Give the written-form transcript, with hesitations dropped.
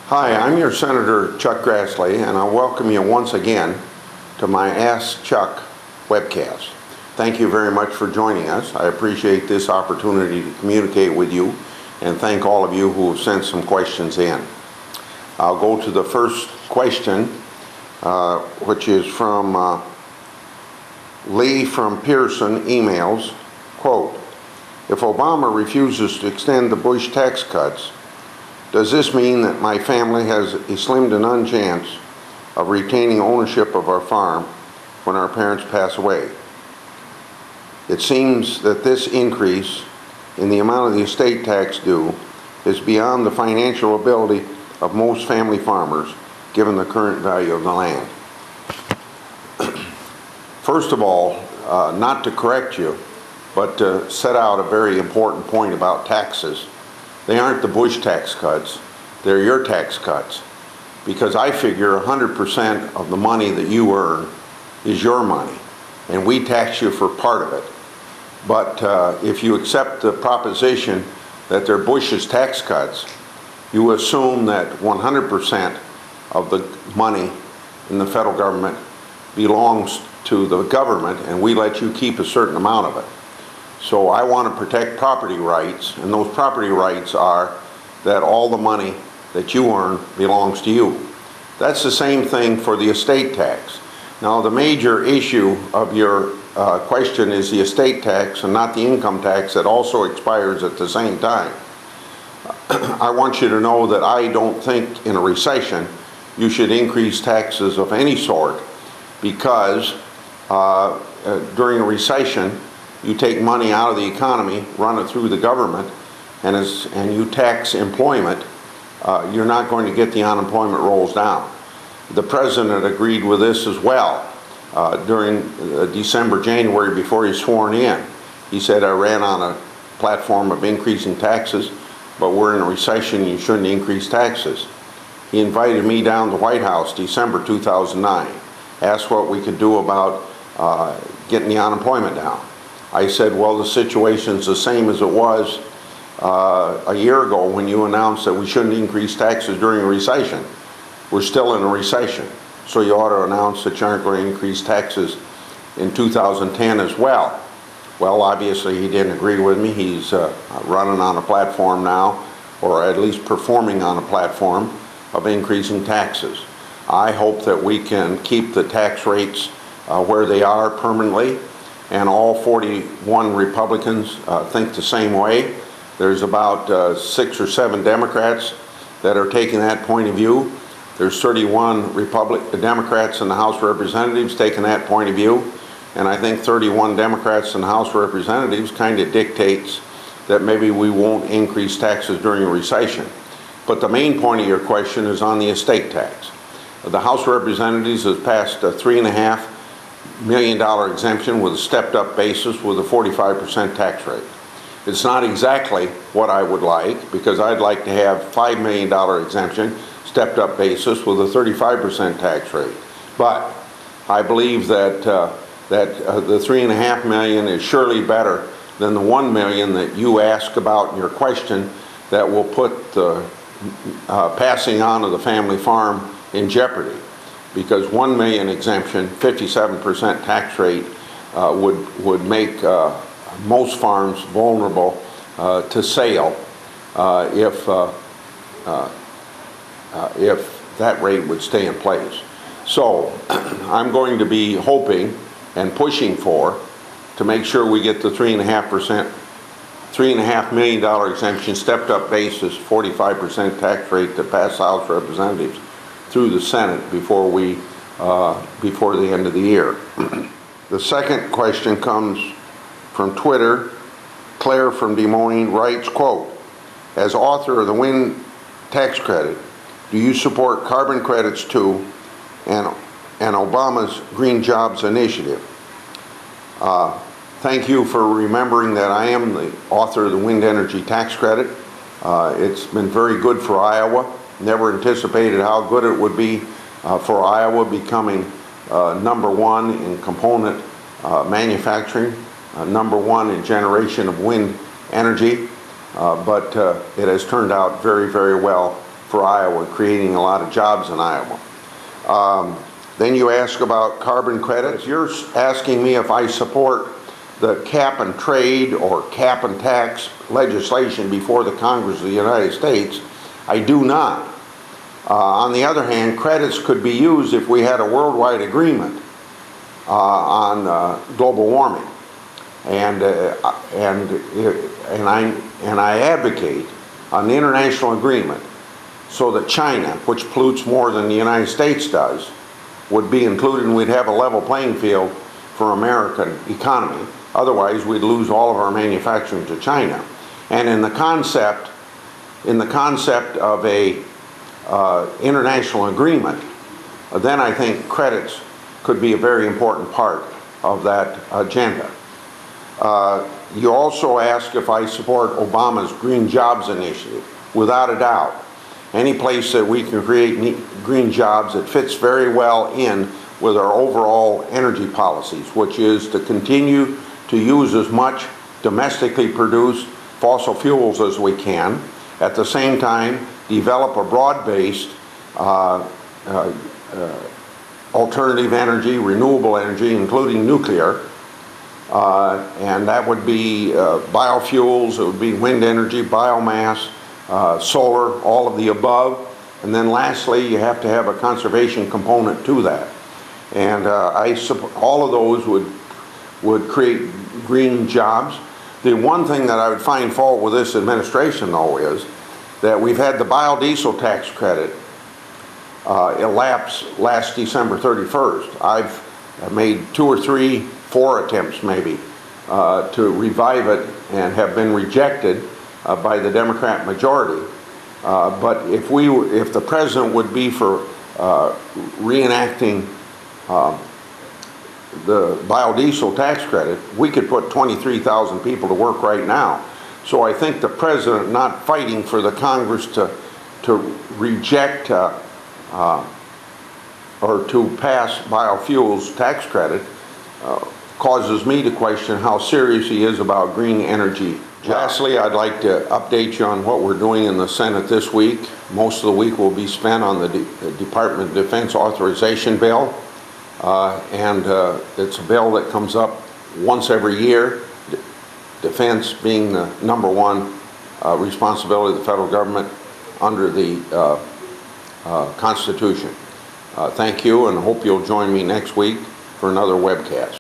Hi, I'm your Senator Chuck Grassley, and I welcome you once again to my Ask Chuck webcast. Thank you very much for joining us. I appreciate this opportunity to communicate with you, and thank all of you who have sent some questions in. I'll go to the first question, which is from Lee from Pearson emails, quote, "If Obama refuses to extend the Bush tax cuts, does this mean that my family has a slim to none chance of retaining ownership of our farm when our parents pass away? It seems that this increase in the amount of the estate tax due is beyond the financial ability of most family farmers, given the current value of the land." First of all, not to correct you, but to set out a very important point about taxes. They aren't the Bush tax cuts, they're your tax cuts. Because I figure 100% of the money that you earn is your money, and we tax you for part of it. But if you accept the proposition that they're Bush's tax cuts, you assume that 100% of the money in the federal government belongs to the government, and we let you keep a certain amount of it. So I want to protect property rights, and those property rights are that all the money that you earn belongs to you. That's the same thing for the estate tax. Now, the major issue of your question is the estate tax and not the income tax that also expires at the same time. I want you to know that I don't think in a recession you should increase taxes of any sort, because during a recession you take money out of the economy, run it through the government, and you tax employment, you're not going to get the unemployment rolls down. The president agreed with this as well during December, January, before he's sworn in. He said, "I ran on a platform of increasing taxes, but we're in a recession, you shouldn't increase taxes." He invited me down to the White House December 2009, asked what we could do about getting the unemployment down. I said, well, the situation's the same as it was a year ago when you announced that we shouldn't increase taxes during a recession. We're still in a recession, so you ought to announce that you aren't going to increase taxes in 2010 as well. Well, obviously he didn't agree with me. He's running on a platform now, or at least performing on a platform of increasing taxes. I hope that we can keep the tax rates where they are permanently, and all 41 Republicans think the same way. There's about 6 or 7 Democrats that are taking that point of view. There's 31 Democrats in the House of Representatives taking that point of view, and I think 31 Democrats in the House of Representatives kind of dictates that maybe we won't increase taxes during a recession. But the main point of your question is on the estate tax. The House of Representatives has passed a $3.5 million exemption with a stepped-up basis with a 45% tax rate. It's not exactly what I would like, because I'd like to have $5 million exemption, stepped-up basis with a 35% tax rate. But I believe that the $3.5 million is surely better than the $1 million that you ask about in your question, that will put the passing on of the family farm in jeopardy. Because $1 million exemption, 57% tax rate would make most farms vulnerable to sale if that rate would stay in place. So I'm going to be hoping and pushing for to make sure we get the $3.5 million exemption, stepped up basis, 45% tax rate to pass the House of Representatives through the Senate before the end of the year. The second question comes from Twitter. Claire from Des Moines writes, quote, "As author of the wind tax credit, do you support carbon credits too, and Obama's Green Jobs Initiative?" Thank you for remembering that I am the author of the wind energy tax credit. It's been very good for Iowa. Never anticipated how good it would be for Iowa becoming number one in component manufacturing, number one in generation of wind energy, but it has turned out very, very well for Iowa, creating a lot of jobs in Iowa. Then you ask about carbon credits. You're asking me if I support the cap and trade or cap and tax legislation before the Congress of the United States. I do not. On the other hand, credits could be used if we had a worldwide agreement on global warming, and I advocate an international agreement so that China, which pollutes more than the United States does, would be included, and we'd have a level playing field for American economy. Otherwise, we'd lose all of our manufacturing to China. And in the concept of a international agreement, then I think credits could be a very important part of that agenda. You also ask if I support Obama's Green Jobs Initiative. Without a doubt. Any place that we can create green jobs, it fits very well in with our overall energy policies, which is to continue to use as much domestically produced fossil fuels as we can. At the same time, develop a broad-based alternative energy, renewable energy, including nuclear. And that would be biofuels, it would be wind energy, biomass, solar, all of the above. And then lastly, you have to have a conservation component to that. And all of those would create green jobs. The one thing that I would find fault with this administration, though, is that we've had the biodiesel tax credit elapse last December 31st. I've made 2 or 3, 4 attempts maybe to revive it and have been rejected by the Democrat majority. But if the president would be for reenacting the biodiesel tax credit, we could put 23,000 people to work right now. So I think the president not fighting for the Congress to reject or to pass biofuels tax credit causes me to question how serious he is about green energy. Lastly, I'd like to update you on what we're doing in the Senate this week. Most of the week will be spent on the Department of Defense authorization bill. It's a bill that comes up once every year, defense being the #1 responsibility of the federal government under the Constitution. Thank you, and hope you'll join me next week for another webcast.